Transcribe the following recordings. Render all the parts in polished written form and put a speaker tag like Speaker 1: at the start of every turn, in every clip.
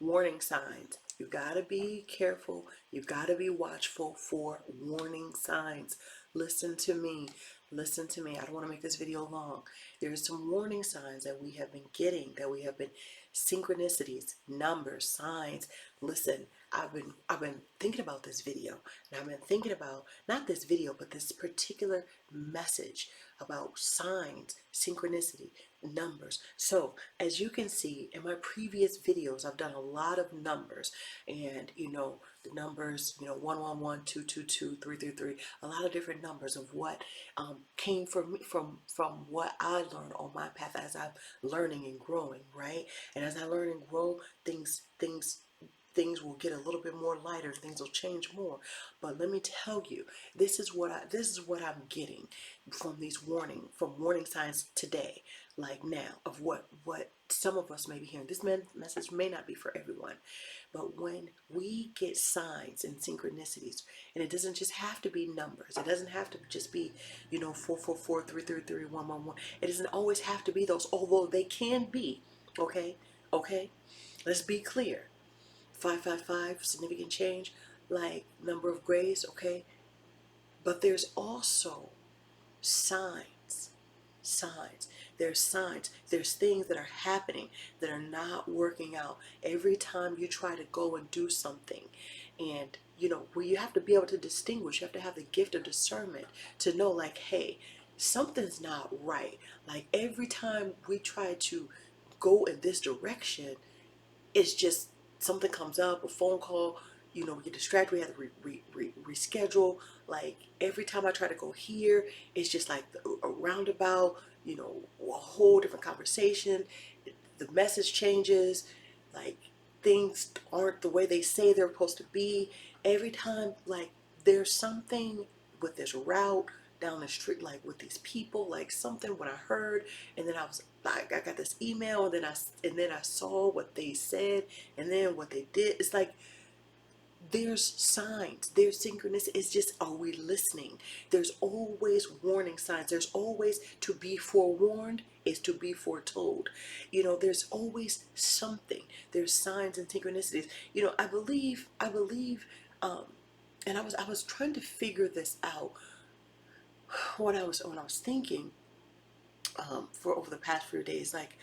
Speaker 1: warning signs. You gotta be careful. You gotta be watchful for warning signs. Listen to me. Listen to me. I don't want to make this video long. There's some warning signs that we have been getting, that we have been synchronicities, numbers, signs. Listen, I've been thinking about this video, and I've been thinking about not this video, but this particular message about signs, synchronicity, numbers. So as you can see in my previous videos, I've done a lot of numbers, and the numbers, 111, 222, 333, a lot of different numbers of what came from me, from what I learned on my path as I'm learning and growing, right? And as I learn and grow, things will get a little bit more lighter, things will change more. But let me tell you, this is what I'm getting from warning signs today, like now, of what some of us may be hearing. This message may not be for everyone, but when we get signs and synchronicities, and it doesn't just have to be numbers, it doesn't have to just be 444, 333, 111. It doesn't always have to be those, although they can be. Okay, let's be clear. 555, significant change, like number of grays, okay? But there's also signs. Signs. There's signs. There's things that are happening that are not working out. Every time you try to go and do something, and where you have to be able to distinguish, you have to have the gift of discernment to know, like, hey, something's not right. Like, every time we try to go in this direction, it's just something comes up, a phone call, we get distracted, we have to reschedule. Like, every time I try to go here, it's just like a roundabout, a whole different conversation. The message changes, like, things aren't the way they say they're supposed to be. Every time, like, there's something with this route down the street, like with these people, like something when I heard, and then I was like, I got this email, and then I saw what they said, and then what they did. It's like there's signs, there's synchronicity. It's just, are we listening? There's always warning signs. There's always, to be forewarned is to be foretold. There's always something. There's signs and synchronicities. I believe, and I was trying to figure this out when I was thinking, for over the past few days, like,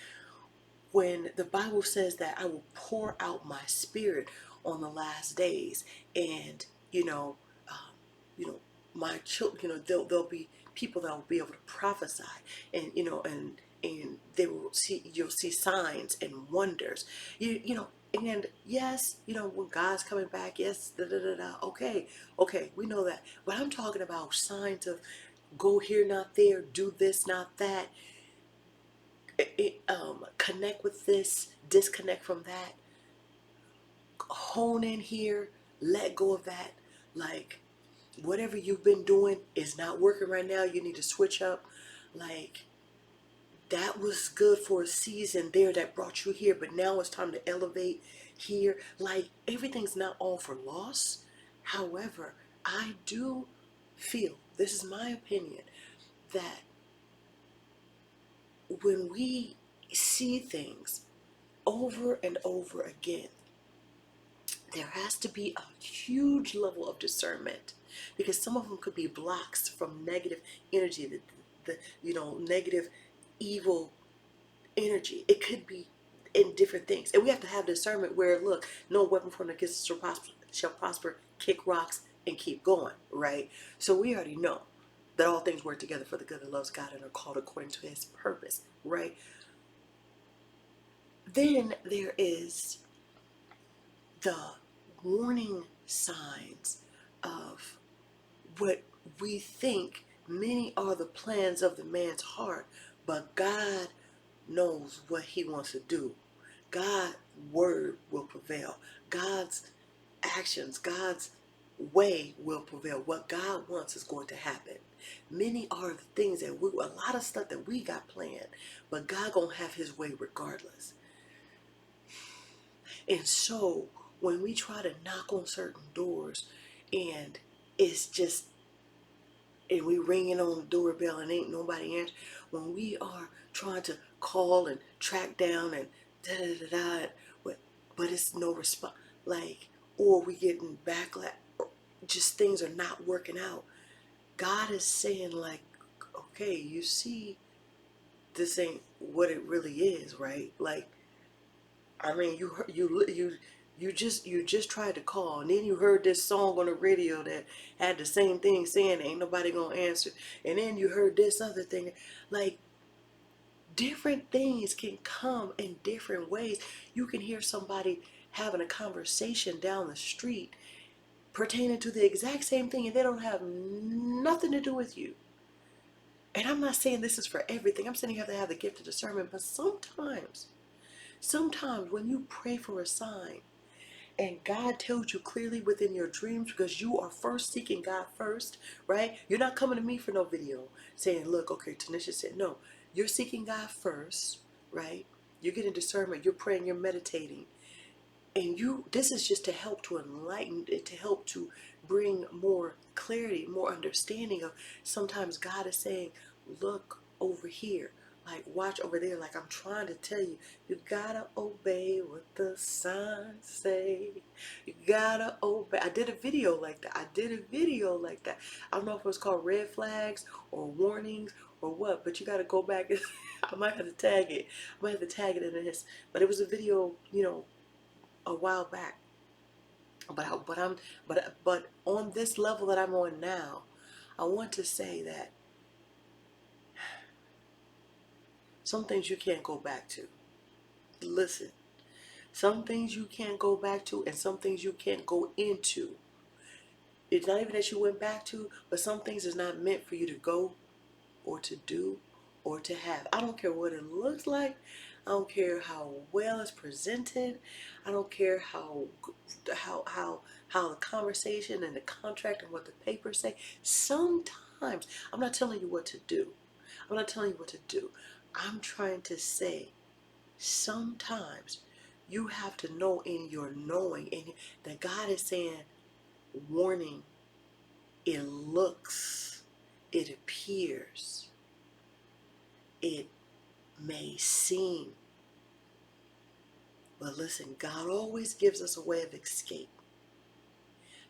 Speaker 1: when the Bible says that I will pour out my spirit on the last days, and um, you know, my children, there'll be people that will be able to prophesy, and they will you'll see signs and wonders, and yes, when God's coming back, yes, da da da da. Okay, we know that, but I'm talking about signs of go here, not there, do this, not that, connect with this, disconnect from that, hone in here, let go of that. Like, whatever you've been doing is not working right now, you need to switch up. Like, that was good for a season there that brought you here, but now it's time to elevate here. Like, everything's not all for loss. However, I do feel, this is my opinion, that when we see things over and over again, there has to be a huge level of discernment, because some of them could be blocks from negative energy, the negative, evil energy. It could be in different things, and we have to have discernment where, look, no weapon formed against us shall prosper, kick rocks and keep going, right? So we already know that all things work together for the good that loves God and are called according to his purpose, right? Then there is the warning signs of what we think many are the plans of the man's heart, but God knows what he wants to do. God's word will prevail. God's actions, God's way will prevail. What God wants is going to happen. Many are the things that a lot of stuff that we got planned, but God gonna have his way regardless. And so when we try to knock on certain doors, and it's just, and we ringing on the doorbell and ain't nobody answering, when we are trying to call and track down and da da da da, but it's no response. Like, or we getting backlash, or just things are not working out. God is saying, like, okay, you see, this ain't what it really is, right? Like, I mean, you just tried to call, and then you heard this song on the radio that had the same thing saying ain't nobody gonna answer, and then you heard this other thing, like, different things can come in different ways. You can hear somebody having a conversation down the street pertaining to the exact same thing, and they don't have nothing to do with you. And I'm not saying this is for everything. I'm saying you have to have the gift of discernment, but sometimes when you pray for a sign and God tells you clearly within your dreams, because you are first seeking God first, right? You're not coming to me for no video saying, look, okay, Tanisha said, no, you're seeking God first, right? You're getting discernment, you're praying, you're meditating. And this is just to help to enlighten, to help to bring more clarity, more understanding of sometimes God is saying, look over here, like watch over there. Like I'm trying to tell you, you gotta obey what the signs say. You gotta obey. I did a video like that. I don't know if it was called red flags or warnings or what, but you gotta go back. I might have to tag it. I might have to tag it in this. But it was a video, a while back. But on this level that I'm on now, I want to say that some things you can't go back to. Listen, some things you can't go back to, and some things you can't go into. It's not even that you went back to, but some things is not meant for you to go or to do or to have. I don't care what it looks like. I don't care how well it's presented. I don't care how the conversation and the contract and what the papers say. Sometimes I'm not telling you what to do. I'm not telling you what to do. I'm trying to say sometimes you have to know in your knowing and that God is saying, warning, it looks, it appears, it may seem. But listen, God always gives us a way of escape.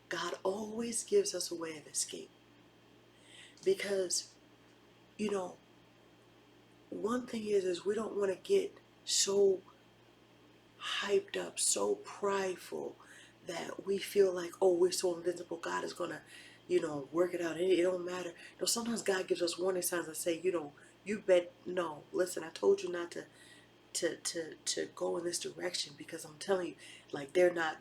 Speaker 1: God always gives us a way of escape. Because, one thing is we don't want to get so hyped up, so prideful that we feel like, oh, we're so invincible. God is going to, work it out. It don't matter. Sometimes God gives us warning signs and say, you bet, no, listen, I told you not to go in this direction, because I'm telling you, like, they're not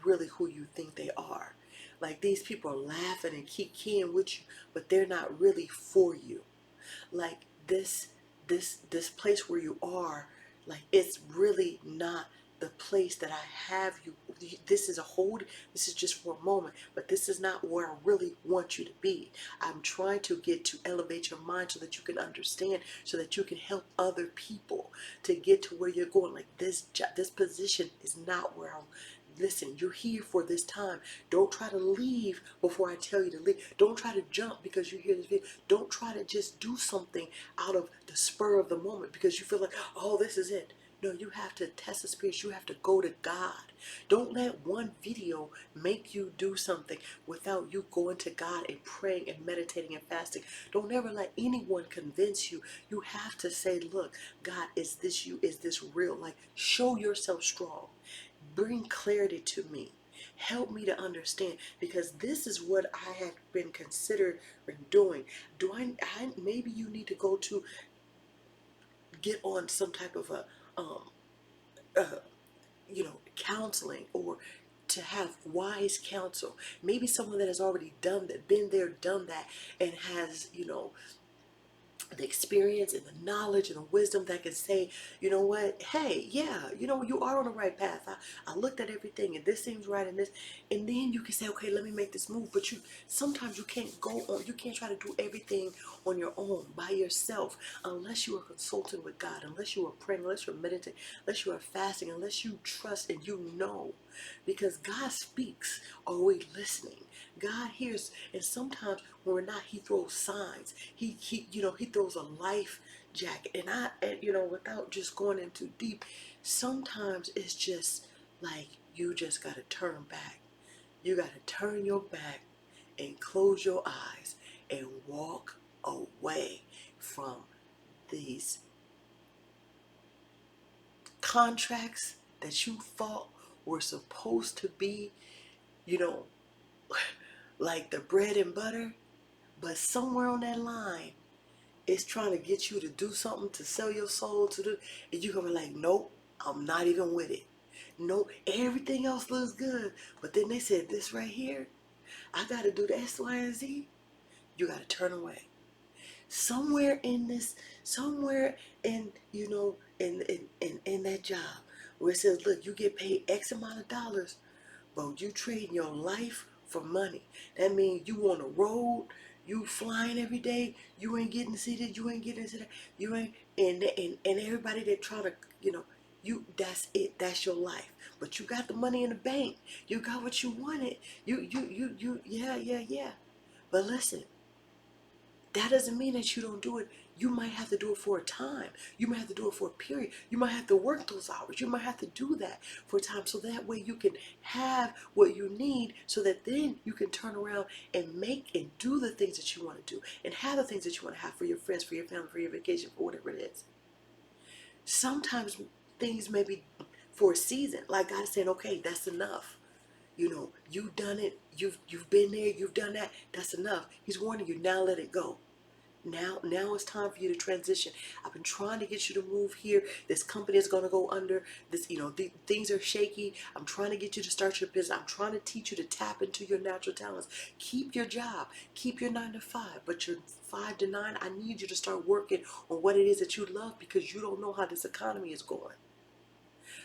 Speaker 1: really who you think they are. Like, these people are laughing and keying with you, but they're not really for you. Like, this place where you are, like, it's really not the place that I have you. This is just for a moment, but this is not where I really want you to be. I'm trying to get to elevate your mind so that you can understand, so that you can help other people to get to where you're going. Like, this position is not where I'm. Listen, you're here for this time. Don't try to leave before I tell you to leave. Don't try to jump because you hear this video. Don't try to just do something out of the spur of the moment because you feel like, oh, this is it. No, you have to test the spirits. You have to go to God. Don't let one video make you do something without you going to God and praying and meditating and fasting. Don't ever let anyone convince you. You have to say, look, God, is this you? Is this real? Like, show yourself strong. Bring clarity to me. Help me to understand, because this is what I have been considering doing. Maybe you need to go to get on some type of a counseling, or to have wise counsel. Maybe someone that has already done that, been there, done that, and has, the experience and the knowledge and the wisdom that can say, you know what, hey, yeah, you are on the right path. I looked at everything and this seems right, and then you can say, okay, let me make this move. But sometimes you can't try to do everything on your own by yourself, unless you are consulting with God, unless you are praying, unless you're meditating, unless you are fasting, unless you trust and because God speaks. Are we listening? God hears, and sometimes when we're not, He throws signs. He throws a life jacket. And you know, without just going in too deep, sometimes it's just like you just got to turn back. You got to turn your back and close your eyes and walk away from these contracts that you thought were supposed to be, you know, like the bread and butter, but somewhere on that line, it's trying to get you to do something to sell your soul to do, and you're gonna be like, nope, I'm not even with it. No, everything else looks good, but then they said this right here, I gotta do the X, Y, and Z. You gotta turn away. Somewhere in this, somewhere in, you know, in that job where it says, look, you get paid X amount of dollars, but you trading your life for money. That means you on the road, you flying every day, you ain't getting to see this, you ain't getting to see that, you ain't, and everybody that try to, you know, you, that's it, that's your life. But you got the money in the bank, you got what you wanted, yeah, yeah, yeah. But listen, that doesn't mean that you don't do it. You might have to do it for a time. You might have to do it for a period. You might have to work those hours. You might have to do that for a time so that way you can have what you need so that then you can turn around and make and do the things that you want to do and have the things that you want to have for your friends, for your family, for your vacation, for whatever it is. Sometimes things may be for a season. Like God is saying, okay, that's enough. You know, you've done it. You've been there. You've done that. That's enough. He's warning you. Now let it go. Now it's time for you to transition. I've been trying to get you to move here. This company is going to go under. This, you know, things are shaky. I'm trying to get you to start your business. I'm trying to teach you to tap into your natural talents. Keep your job. Keep your 9 to 5. But your 5 to 9, I need you to start working on what it is that you love because you don't know how this economy is going.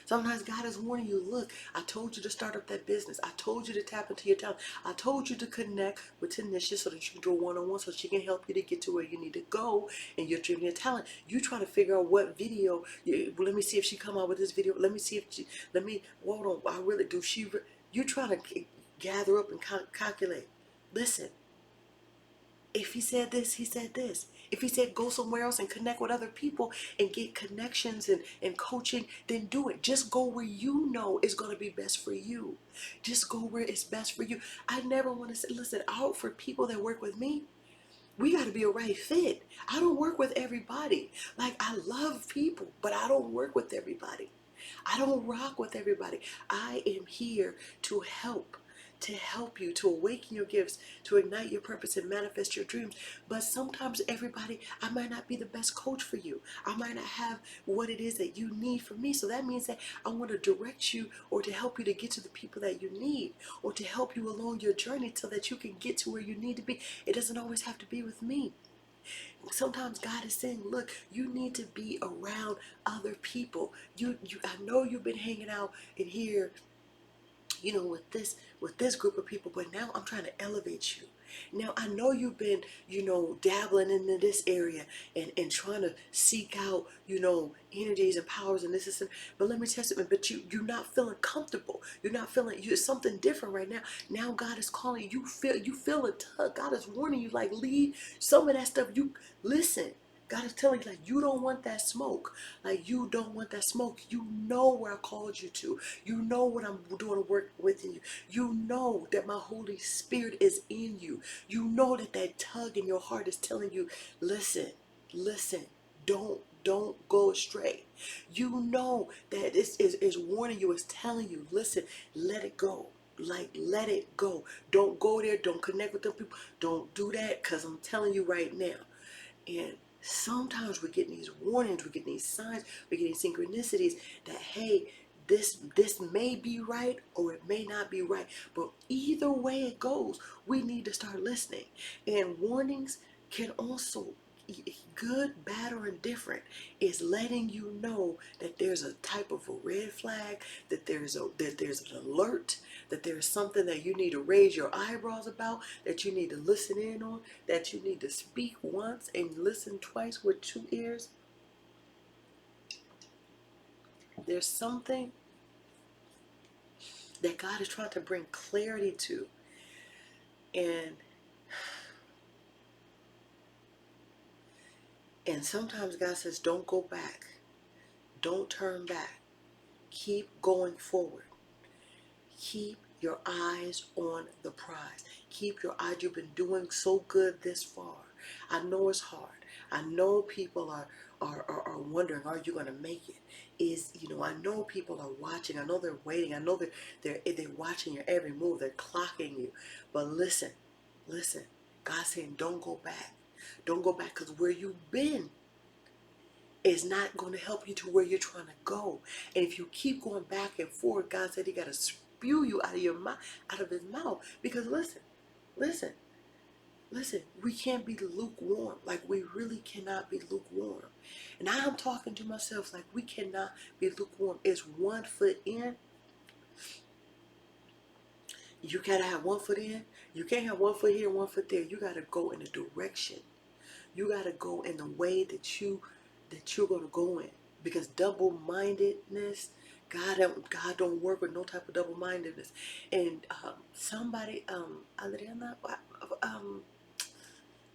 Speaker 1: Sometimes God is warning you, look, I told you to start up that business. I told you to tap into your talent. I told you to connect with Tanisha so that you can do a one-on-one so she can help you to get to where you need to go in your dream, your talent. You trying to figure out what video, let me see if she come out with this video. Let me see if she, hold on, I really do. You trying to gather up and calculate. Listen, if he said this, he said this. If he said go somewhere else and connect with other people and get connections and coaching, then do it. Just go where you know is going to be best for you. Just go where it's best for you. I never want to say, listen, out for people that work with me, we got to be a right fit. I don't work with everybody. Like, I love people, but I don't work with everybody. I don't rock with everybody. I am here to help you, to awaken your gifts, to ignite your purpose and manifest your dreams. But sometimes everybody, I might not be the best coach for you. I might not have what it is that you need from me. So that means that I want to direct you or to help you to get to the people that you need or to help you along your journey so that you can get to where you need to be. It doesn't always have to be with me. Sometimes God is saying, look, you need to be around other people. I know you've been hanging out in here, you know, with this group of people, but now I'm trying to elevate you. Now I know you've been, you know, dabbling into this area and trying to seek out, you know, energies and powers and this and but let me tell you, but you're not feeling comfortable. You're not feeling something different right now. Now God is calling you. You feel a tug. God is warning you, like, leave some of that stuff. You listen. God is telling you, like, you don't want that smoke. Like, you don't want that smoke. You know where I called you to. You know what I'm doing to work within you. You know that my Holy Spirit is in you. You know that that tug in your heart is telling you, listen, listen, don't go astray. You know that this is warning you, is telling you, listen, let it go. Like, let it go. Don't go there. Don't connect with them people. Don't do that, because I'm telling you right now. And sometimes we're getting these warnings, we're getting these signs, we're getting synchronicities that, hey, this may be right or it may not be right. But either way it goes, we need to start listening. And warnings can also, good, bad, or indifferent, is letting you know that there's a type of a red flag, that there's an alert, that there's something that you need to raise your eyebrows about, that you need to listen in on, that you need to speak once and listen twice with 2 ears. There's something that God is trying to bring clarity to. And And sometimes God says, don't go back. Don't turn back. Keep going forward. Keep your eyes on the prize. Keep your eyes. You've been doing so good this far. I know it's hard. I know people are wondering, are you going to make it? I know people are watching. I know they're waiting. I know they're watching your every move. They're clocking you. But listen. God's saying, don't go back. Don't go back, because where you've been is not going to help you to where you're trying to go. And if you keep going back and forth, God said He got to spew you out of your mouth, out of His mouth. Because listen, we can't be lukewarm. Like, we really cannot be lukewarm. And I'm talking to myself, like, we cannot be lukewarm. It's one foot in. You gotta have one foot in. You can't have one foot here, one foot there. You gotta go in a direction. You got to go in the way that you're going to go in, because double-mindedness, God don't work with no type of double-mindedness. And somebody, Adriana,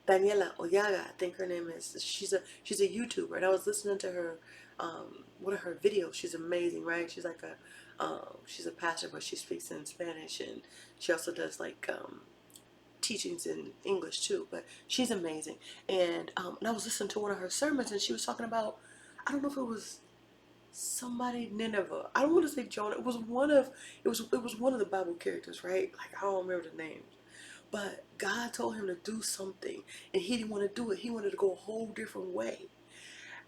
Speaker 1: Daniela Oyaga, I think her name is. She's a YouTuber, and I was listening to her, one of her videos. She's amazing, right? She's a pastor, but she speaks in Spanish, and she also does like teachings in English too, but she's amazing. And I was listening to one of her sermons, and she was talking about, I don't know if it was somebody Nineveh. I don't want to say Jonah. It was one of the Bible characters, right? Like, I don't remember the names. But God told him to do something, and he didn't want to do it. He wanted to go a whole different way.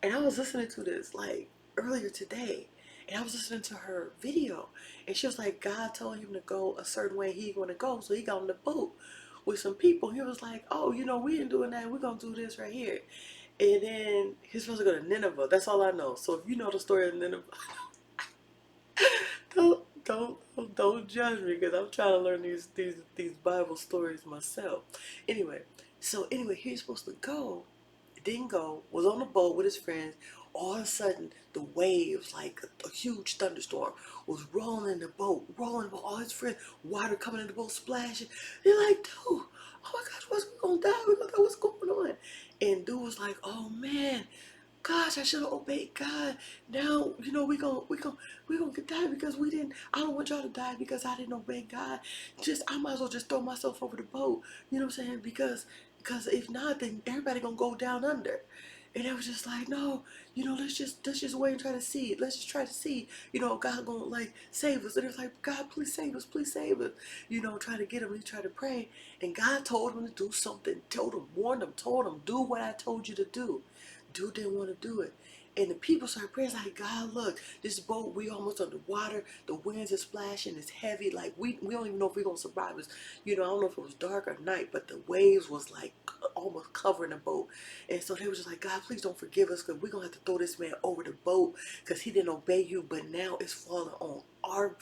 Speaker 1: And I was listening to this like earlier today, and I was listening to her video, and she was like, God told him to go a certain way he want to go, so he got on the boat with some people. He was like, oh, we ain't doing that. We're gonna do this right here. And then he's supposed to go to Nineveh. That's all I know. So if you know the story of Nineveh, don't judge me, because I'm trying to learn these Bible stories myself. Anyway, he's supposed to go, didn't go, was on the boat with his friends. All of a sudden, the waves, like a huge thunderstorm, was rolling the boat, all his friends, water coming in the boat, splashing. They're like, dude, oh my gosh, we gonna die? We gonna die? What's going on? And dude was like, oh man, gosh, I should have obeyed God. Now, we gonna get die because we didn't. I don't want y'all to die because I didn't obey God. I might as well just throw myself over the boat. You know what I'm saying? Because if not, then everybody gonna go down under. And I was just like, no, let's just wait and try to see. Let's just try to see, God gonna like save us. And it was like, God, please save us, please save us. Try to get him. He tried to pray, and God told him to do something. Warned him, told him, do what I told you to do. Dude didn't want to do it. And the people started praying, like, God, look, this boat, we almost underwater. The winds are splashing. It's heavy. Like, we don't even know if we're going to survive. I don't know if it was dark or night, but the waves was like almost covering the boat. And so they were just like, God, please don't forgive us, because we're going to have to throw this man over the boat because he didn't obey you. But now it's falling on our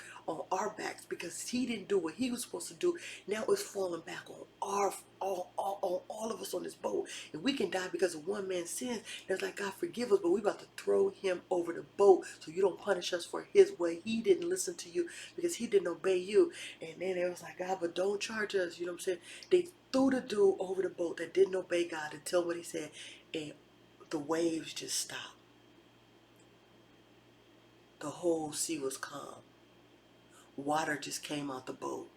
Speaker 1: backs because he didn't do what he was supposed to do. Now it's falling back on all of us on this boat. And we can die because of one man's sins. And it's like, God, forgive us, but we about to throw him over the boat so you don't punish us for his way. He didn't listen to you because he didn't obey you. And then it was like, God, but don't charge us. You know what I'm saying? They threw the dude over the boat that didn't obey God and tell what he said. And the waves just stopped. The whole sea was calm. Water just came out the boat.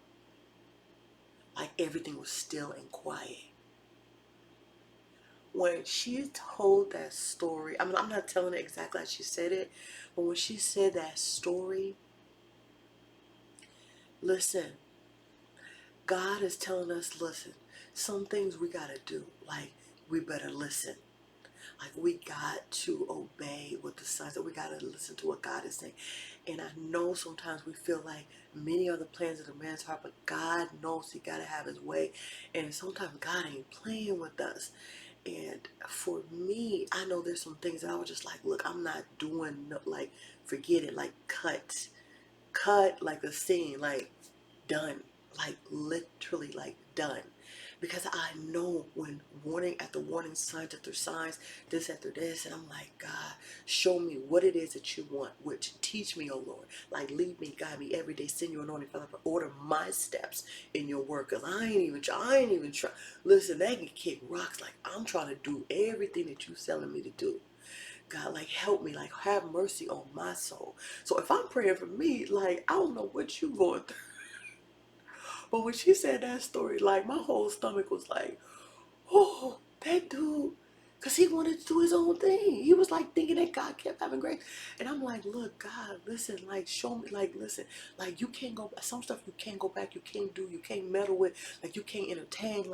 Speaker 1: Like everything was still and quiet. When she told that story, I'm not telling it exactly like she said it, but when she said that story, listen, God is telling us, listen, some things we got to do. Like, we better listen. Like, we got to obey what the Son said. We got to listen to what God is saying. And I know sometimes we feel like many are the plans of the man's heart, but God knows he got to have his way. And sometimes God ain't playing with us. And for me, I know there's some things that I was just like, look, I'm not doing, like, forget it, like, cut like the scene, like, done, like, literally, like, done. because I know when warning after warning, signs after signs, this after this, and I'm like, God, show me what it is that you want, which teach me, oh Lord. Like, lead me, guide me every day, send your anointing, Father, order my steps in your word, because I ain't even try. Listen, they can kick rocks. Like, I'm trying to do everything that you're telling me to do. God, like, help me, like, have mercy on my soul. So if I'm praying for me, like, I don't know what you going through. But when she said that story, like, my whole stomach was like, oh, that dude, because he wanted to do his own thing. He was like thinking that God kept having grace. And I'm like, look, God, listen, like, show me, like, listen, like, you can't go, some stuff you can't go back, you can't do, you can't meddle with, like, you can't entertain,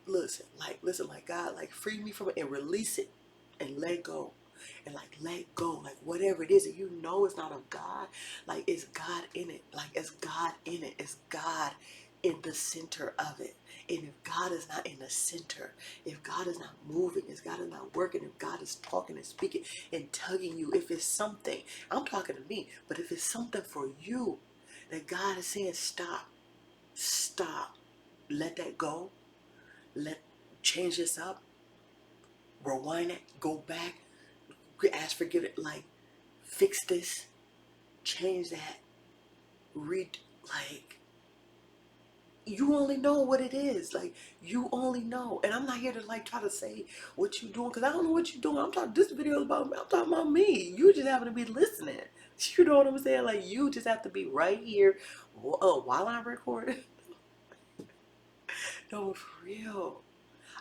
Speaker 1: listen, like, God, like, free me from it and release it and let go. And like, let go, like, whatever it is that you know is not of God, like, it's God in it, like, it's God in it, it's God in the center of it. And if God is not in the center, if God is not moving, if God is not working, if God is talking and speaking and tugging you, if it's something, I'm talking to me, but if it's something for you that God is saying, stop, let that go, let change this up, rewind it, go back, ask forgiveness, like, fix this, change that, read, like, you only know what it is. Like, you only know. And I'm not here to like try to say what you're doing, because I don't know what you're doing. I'm talking, this video is about me. I'm talking about me. You just happen to be listening. You know what I'm saying? Like, you just have to be right here while I'm recording. No, for real.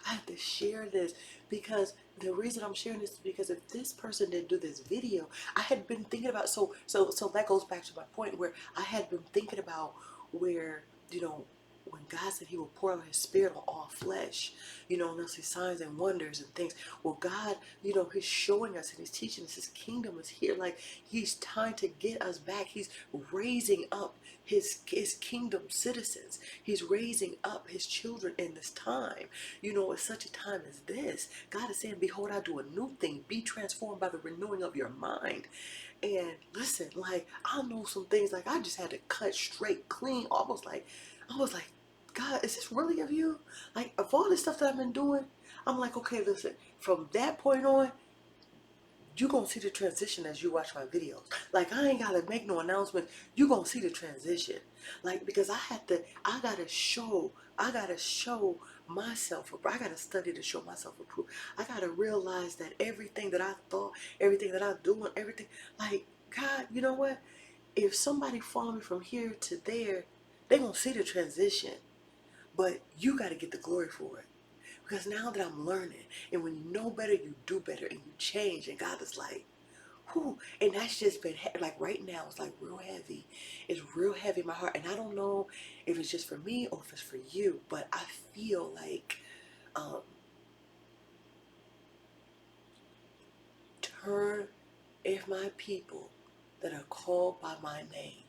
Speaker 1: I have to share this, because the reason I'm sharing this is because if this person didn't do this video, I had been thinking about, so that goes back to my point where I had been thinking about where, when God said he will pour out his spirit on all flesh, and they'll see signs and wonders and things. Well, God, he's showing us and he's teaching us his kingdom is here. Like, he's trying to get us back. He's raising up his kingdom citizens. He's raising up his children in this time. At such a time as this, God is saying, behold, I do a new thing. Be transformed by the renewing of your mind. And listen, like, I know some things, like, I just had to cut straight, clean, almost like, I was like, God, is this really of you? Like, of all this stuff that I've been doing, I'm like, okay, listen, from that point on, you're going to see the transition as you watch my videos. Like, I ain't got to make no announcement. You're going to see the transition. Like, because I got to show myself. I got to study to show myself approved. I got to realize that everything that I thought, everything that I'm doing, everything, like, God, you know what? If somebody follow me from here to there, they're going to see the transition. But you got to get the glory for it. Because now that I'm learning, and when you know better, you do better, and you change, and God is like, whew. And that's just been, like, right now, it's like real heavy. It's real heavy in my heart. And I don't know if it's just for me or if it's for you, but I feel like, turn, if my people that are called by my name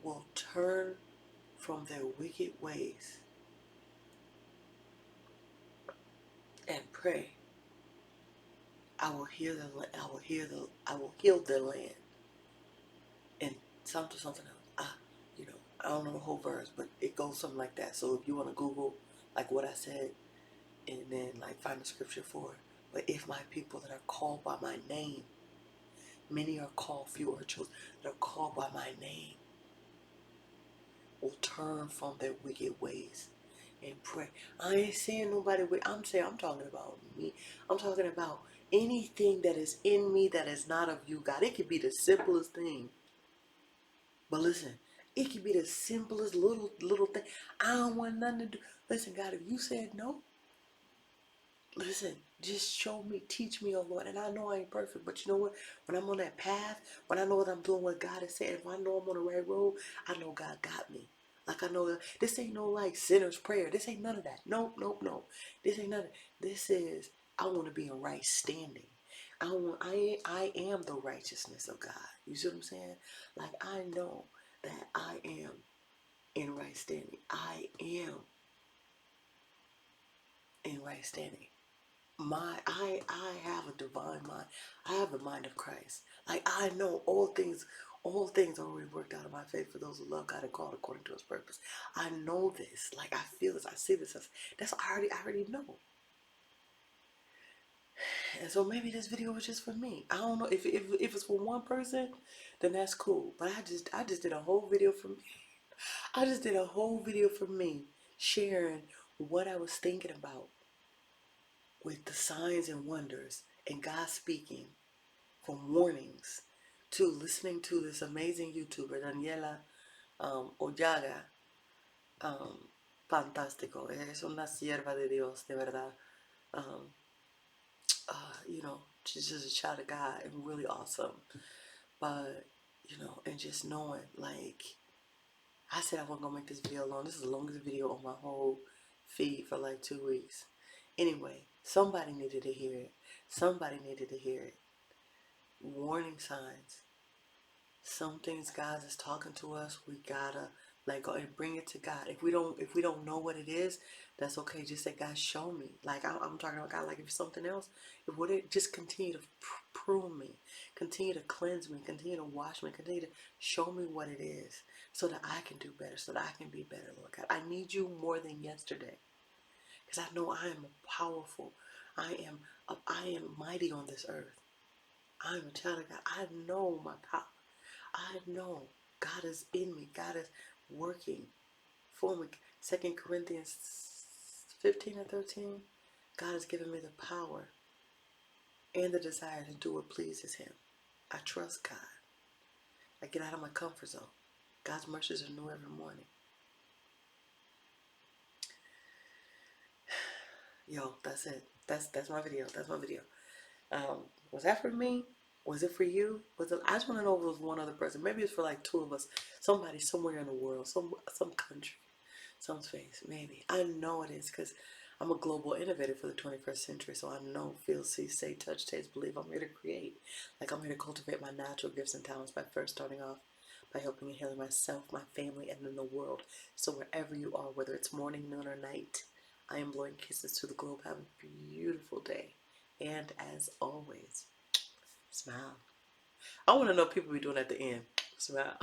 Speaker 1: will turn from their wicked ways and pray, I will heal I will heal their land. And something else. I don't know the whole verse, but it goes something like that. So if you want to Google like what I said, and then like find the scripture for it. But if my people that are called by my name, many are called, few are chosen, that are called by my name, will turn from their wicked ways and pray. I ain't saying nobody I'm talking about me. I'm talking about anything that is in me that is not of you, God. It could be the simplest thing. But listen, it could be the simplest little thing. I don't want nothing to do. Listen, God, if you said no, listen, just show me, teach me, oh Lord. And I know I ain't perfect, but you know what? When I'm on that path, when I know what I'm doing, what God has said, if I know I'm on the right road, I know God got me. Like, I know that this ain't no like sinner's prayer. This ain't none of that. Nope. This ain't none of that. This is, I want to be in right standing. I am the righteousness of God. You see what I'm saying? Like, I know that I am in right standing. I am in right standing. I have a divine mind. I have the mind of Christ. Like, I know all things All things are already worked out in my favor for those who love God and called according to his purpose. I know this. Like, I feel this. I see this. That's I already know. And so maybe this video was just for me. I don't know if it's for one person, then that's cool. But I just did a whole video for me. I just did a whole video for me, sharing what I was thinking about with the signs and wonders and God speaking, from warnings to listening to this amazing YouTuber Daniela Ollaga. Fantástico. Es una sierva de Dios, de verdad. Um, you know, she's just a child of God and really awesome. But, you know, and just knowing, like, I said I wasn't gonna make this video long. This is the longest video on my whole feed for like 2 weeks. Anyway, somebody needed to hear it. Somebody needed to hear it. Warning signs. Some things God is talking to us, we gotta let go and bring it to God. If we don't know what it is, that's okay. Just say, God, show me. Like I'm talking about God. Like if it's something else, if would it just continue to prune me, continue to cleanse me, continue to wash me, continue to show me what it is, so that I can do better, so that I can be better, Lord God. I need you more than yesterday, because I know I am powerful. I am mighty on this earth. I am a child of God. I know my power. I know God is in me. God is working for me. 2 Corinthians 15 and 13. God has given me the power and the desire to do what pleases him. I trust God. I get out of my comfort zone. God's mercies are new every morning. Yo, that's it. That's my video. That's my video. Was that for me? Was it for you? I just want to know if it was one other person. Maybe it's for like two of us. Somebody somewhere in the world, some country, some space. Maybe. I know it is, because I'm a global innovator for the 21st century. So I know, feel, see, say, touch, taste, believe. I'm here to create. Like, I'm here to cultivate my natural gifts and talents by first starting off by helping and healing myself, my family, and then the world. So wherever you are, whether it's morning, noon, or night, I am blowing kisses to the globe. Have a beautiful day. And as always, smile. I want to know what people be doing at the end. Smile.